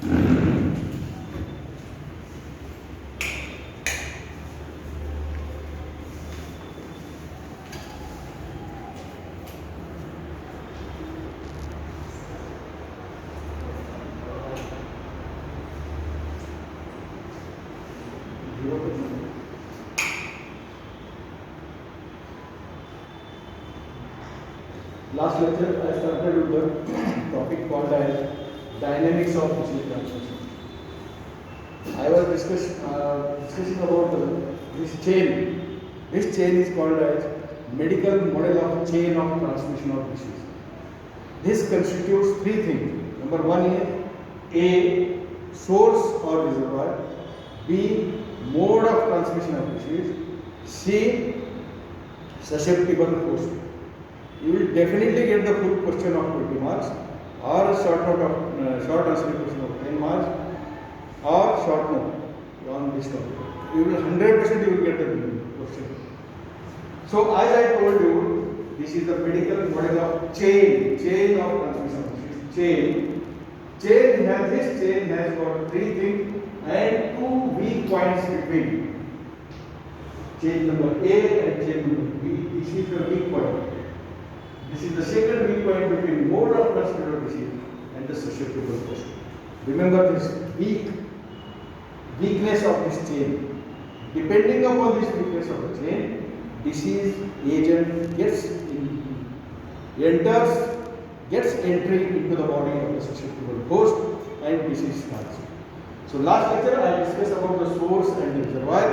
Last lecture I started with the topic called as dynamics of tissue transmission. I was discussing about this chain. This chain is called as medical model of chain of transmission of disease. This constitutes three things. Number one is A, source or reservoir. B, mode of transmission of disease. C, susceptible host. You will definitely get the full question of 20 marks, or a short note of short answer question of 10 marks, or short note on this topic. You will 100% you will get the question. So as I told you, this is the medical model of chain of transmission. Chain has got three things and two weak points between. Chain number A and chain number B. This is the weak point. This is the second weak point between mode of transmission of disease and the susceptible host. Remember this weakness of this chain. Depending upon this weakness of the chain, disease agent gets entry into the body of the susceptible host and disease starts. So last lecture I discussed about the source and the reservoir.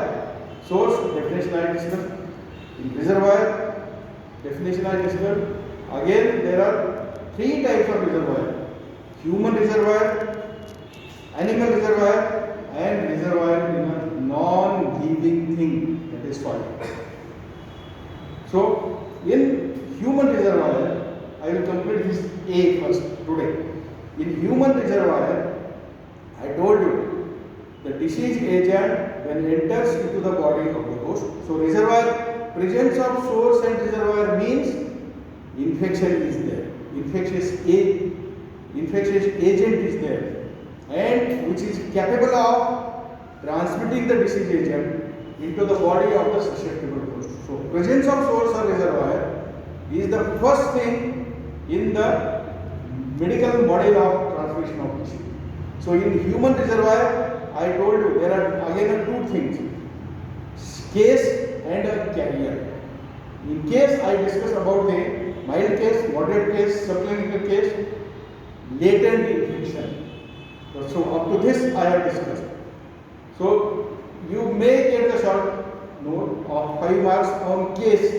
Source definition I discussed. In reservoir definition I discussed. Again, there are three types of reservoir: human reservoir, animal reservoir, and reservoir in a non-living thing, that is soil. So, in human reservoir, I will complete this A first today. In human reservoir, I told you the disease agent when enters into the body of the host. So, reservoir, presence of source and reservoir means infection is there, infectious agent is there, and which is capable of transmitting the disease agent into the body of the susceptible host. So, presence of source or reservoir is the first thing in the medical model of transmission of disease. So, in human reservoir, I told you there are again two things: case and a carrier. In case, I discussed about the mild case, moderate case, subclinical case, latent infection. So up to this I have discussed. So you may get the short note of 5 marks on case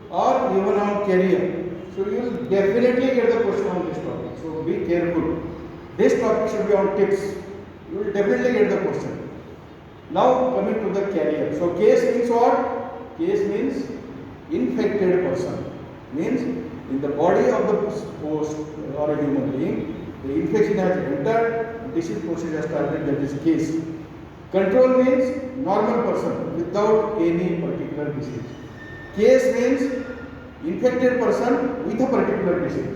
or even on carrier. So you will definitely get the question on this topic. So be careful. This topic should be on tips. You will definitely get the question. Now coming to the carrier. So case means what? Case means infected person. Means in the body of the host or a human being, the infection has entered, disease process has started, that is case. Control means normal person without any particular disease. Case means infected person with a particular disease.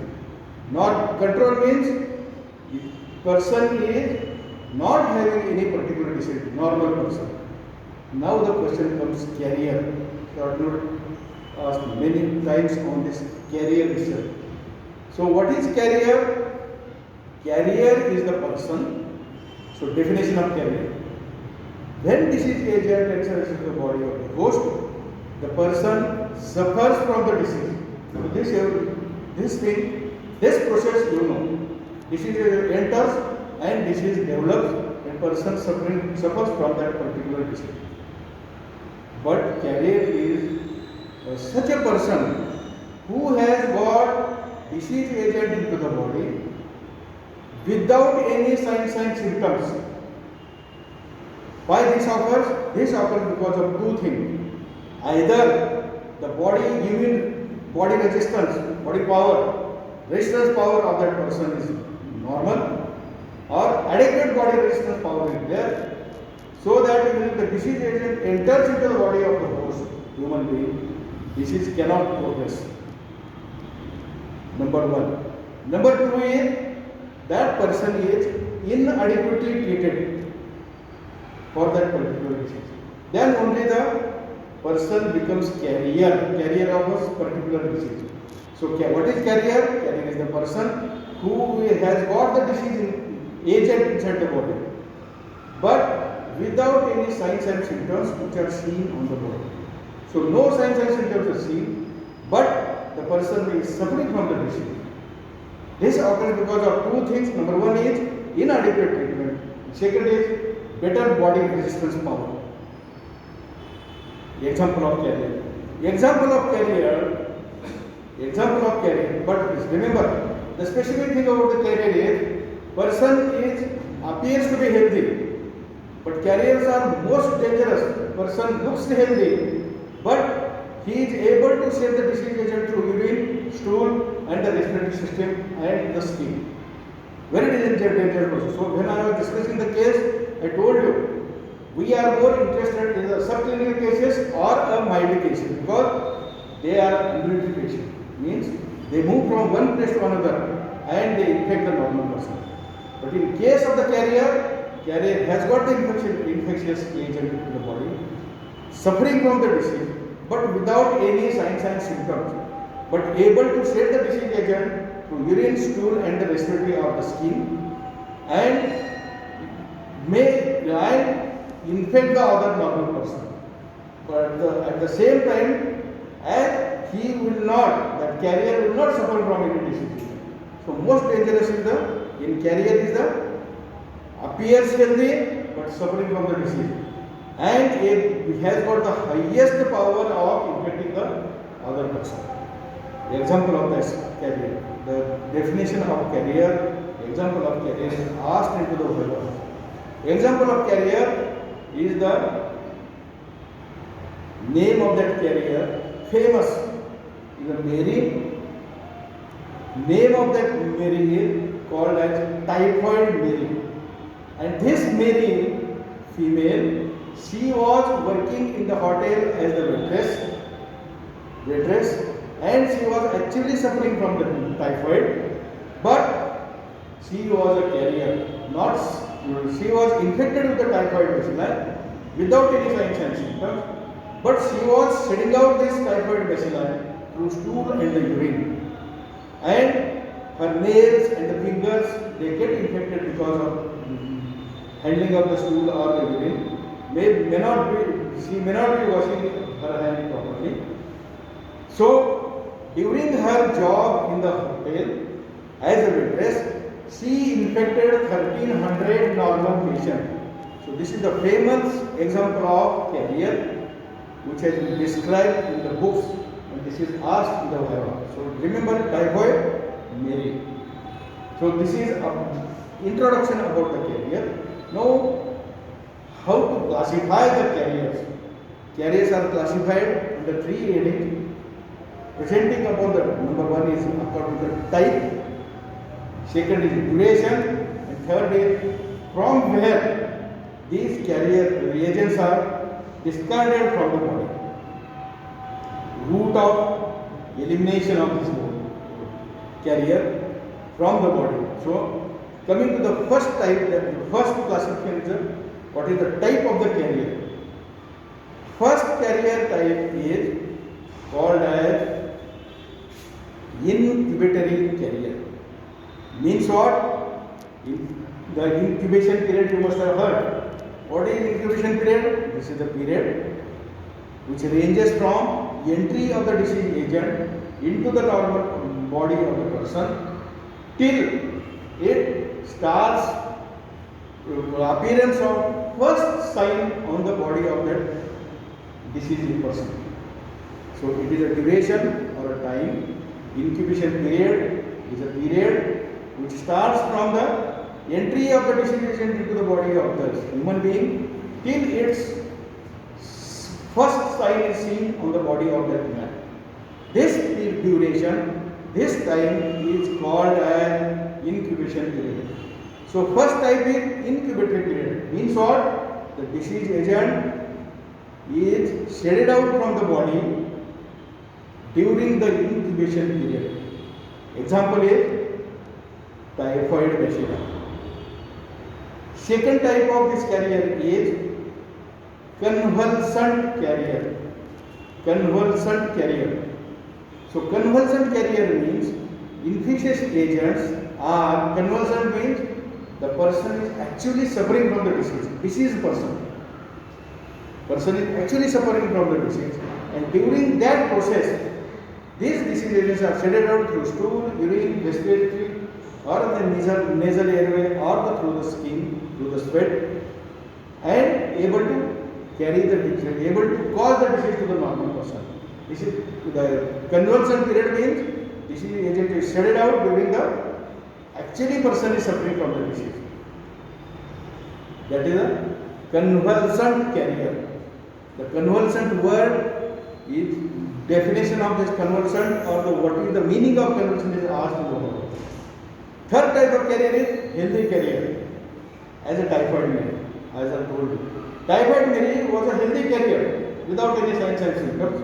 Not control means the person is not having any particular disease, normal person. Now the question comes carrier. Short note asked many times on this carrier itself. So what is carrier? Carrier is the person. So definition of carrier. When disease agent enters into the body of the host, the person suffers from the disease. So this process you know. Disease enters and disease develops and person suffers from that particular disease. But carrier is such a person who has got disease agent into the body without any signs and symptoms. Why this occurs? This occurs because of two things. Either the body giving body resistance, body power, resistance power of that person is normal, or adequate body resistance power is there, so that when the disease agent enters into the body of the host, human being, disease cannot progress. Number one. Number two is that person is inadequately treated for that particular disease, then only the person becomes carrier of a particular disease. So what is carrier? Carrier is the person who has got the disease agent inside the body, but without any signs and symptoms which are seen on the body. So no signs and symptoms are seen, but the person is suffering from the disease. This occurs because of two things. Number one is inadequate treatment. Second is better body resistance power. Example of carrier. But remember, the specific thing about the carrier is person appears to be healthy, but carriers are most dangerous. Person looks healthy, but he is able to shed the disease agent through urine, stool, and the respiratory system and the skin. Very dangerous process. So when I was discussing the case, I told you we are more interested in the subclinical cases or a mild cases because they are ambulatory patients. Means they move from one place to another and they infect the normal person. But in case of the carrier has got the infectious agent in the body, suffering from the disease, but without any signs and symptoms, but able to shed the disease agent through urine, stool, and the respiratory of the skin, and may infect the other normal person. But at the same time, as he will not, that carrier will not suffer from any disease. So most dangerous in carrier is the appears healthy but suffering from the disease, and it has got the highest power of infecting the other person. The example of this carrier, the definition of carrier, example of carrier is asked into the web. Example of carrier is the name of that carrier, famous is a Mary. Name of that Mary is called as Typhoid Mary. And this Mary, female, she was working in the hotel as the waitress, and she was actually suffering from the typhoid, but she was a carrier. She was infected with the typhoid bacilli without any signs and symptoms, but she was shedding out this typhoid bacilli through stool and the urine, and her nails and the fingers, they get infected because of handling of the stool or the urine. She may not be washing her hand properly. So during her job in the hotel as a waitress, she infected 1300 normal patients. So this is the famous example of carrier which has been described in the books, and this is asked in the viva. So remember typhoid Mary. So this is an introduction about the carrier. Now, how to classify the carriers? Carriers are classified under three headings. Presenting upon the number one is according to the type, second is duration, and third is from where these carrier reagents are discarded from the body. Route of elimination of this carrier from the body. So coming to the first type, the first classification is what is the type of the carrier. First carrier type is called as incubatory carrier. Means what? The incubation period you must have heard. What is incubation period? This is the period which ranges from entry of the disease agent into the normal body of the person till it starts appearance of first sign on the body of that diseased person. So it is a duration or a time. Incubation period is a period which starts from the entry of the disease agent into the body of the human being till its first sign is seen on the body of that man. This duration, this time is called as incubation period. So first type is incubatory period. Means what? The disease agent is shedded out from the body during the incubation period. Example is typhoid bacilli. Second type of this carrier is convalescent carrier. Convalescent carrier. So convalescent carrier means infectious agents are convalescent means the person is actually suffering from the disease. Diseased person. Person is actually suffering from the disease, and during that process, these disease agents are shedded out through stool, urine, respiratory, or the nasal airway, or through the skin, through the sweat, and able to carry the disease, able to cause the disease to the normal person. This is the convalescent period means disease agent is shedded out during the actually person is suffering from the disease. That is a convalescent carrier. The convalescent word is definition of this convalescent or what is the meaning of convalescent is asked over. Third type of carrier is healthy carrier, as a typhoid Mary, as I told you. Typhoid Mary was a healthy carrier without any signs and symptoms,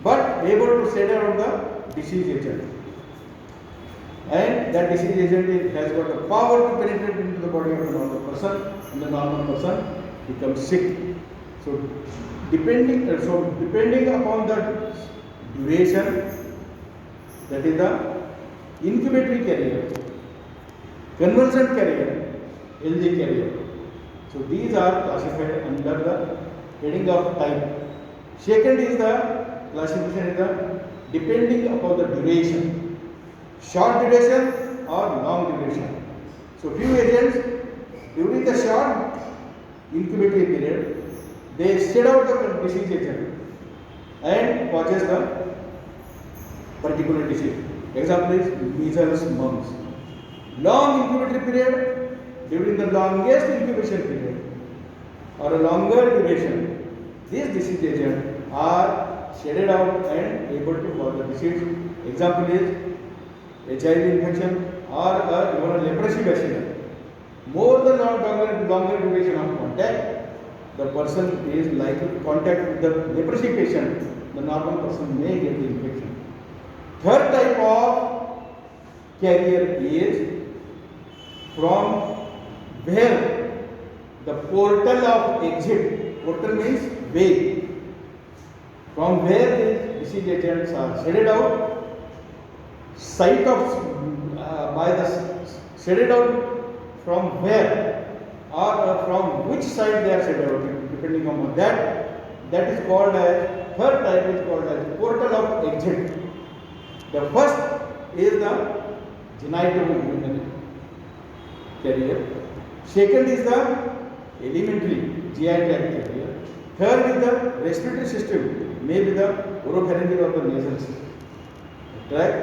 but able to shed out the disease agent. And that disease agent has got the power to penetrate into the body of the normal person, and the normal person becomes sick. So depending upon the duration, that is the incubatory carrier, convalescent carrier, healthy carrier. So these are classified under the heading of type. Second is the classification is the depending upon the duration, short duration or long duration. So few agents during the short incubatory period, they shed out the disease agent and causes the particular disease. Example is measles, mumps. Long incubatory period, during the longest incubation period or a longer duration, these disease agents are shedded out and able to cause the disease. Example is HIV infection or even a leprosy bacillus. More than longer duration of contact, the person is likely to contact with the leprosy patient, the normal person may get the infection. Third type of carrier is from where the portal of exit, portal means way, from where the disease agents are shedded out, site of by the shedded out from where or from which side they are shedded out, depending on that is called as, third type is called as portal of exit. The first is the genitourinary carrier. Second is the elementary GI tract carrier. Third is the respiratory system, maybe the oropharyngeal or the nasal tract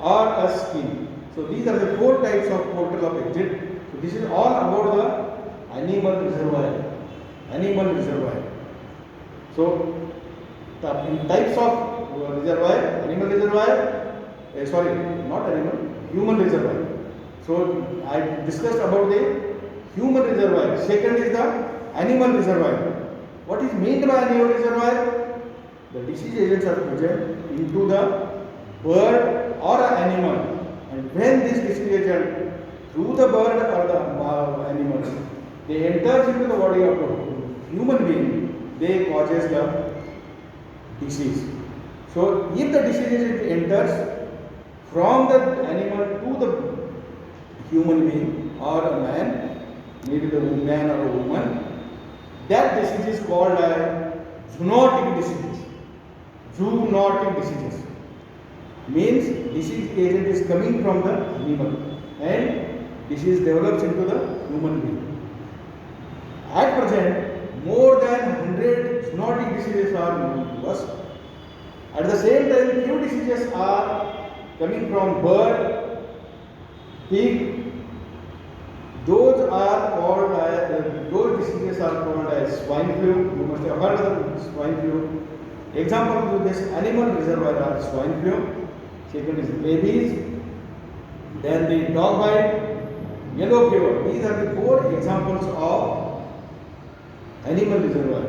or a skin. So these are the four types of portal of exit. So this is all about the animal reservoir. Animal reservoir. So in types of reservoir, animal reservoir, not animal, human reservoir. So I discussed about the human reservoir. Second is the animal reservoir. What is meant by animal reservoir? The disease agents are present into the bird or an animal, and when this disease agent through the bird or the animal, they enters into the body of the human being, they causes the disease. So if the disease agent enters from the animal to the human being or a man, maybe the man or a woman, that disease is called as zoonotic disease. Zoonotic diseases means disease agent is coming from the animal and disease develops into the human being. At present, more than 100 zoonotic diseases are known to us. At the same time, few diseases are coming from bird, pig. Those diseases are called as swine flu. You must have heard of swine flu. Example of this animal reservoir are swine flu. Second is rabies. Then the dog bite, yellow fever. These are the four examples of animal reservoir.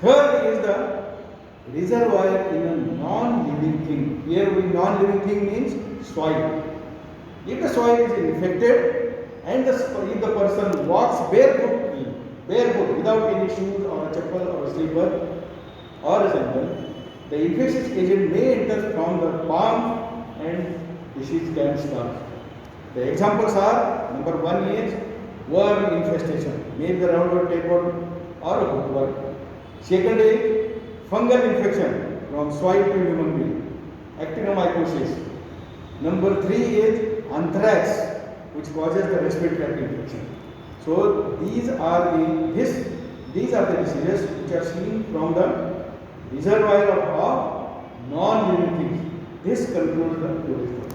Third is the reservoir in a non-living thing. Here non-living thing means soil. If the soil is infected, and if the person walks barefoot without any shoes or a chappal or a slipper or a sandal, the infectious agent may enter from the palm and disease can start. The examples are, number one is worm infestation, maybe the roundwood tapeworm or a hookworm. Second is fungal infection from soil to human being, actinomycosis. Number three is anthrax, which causes the respiratory tract infection. So these are the diseases which are seen from the reservoir of non-living things. This concludes the tourist.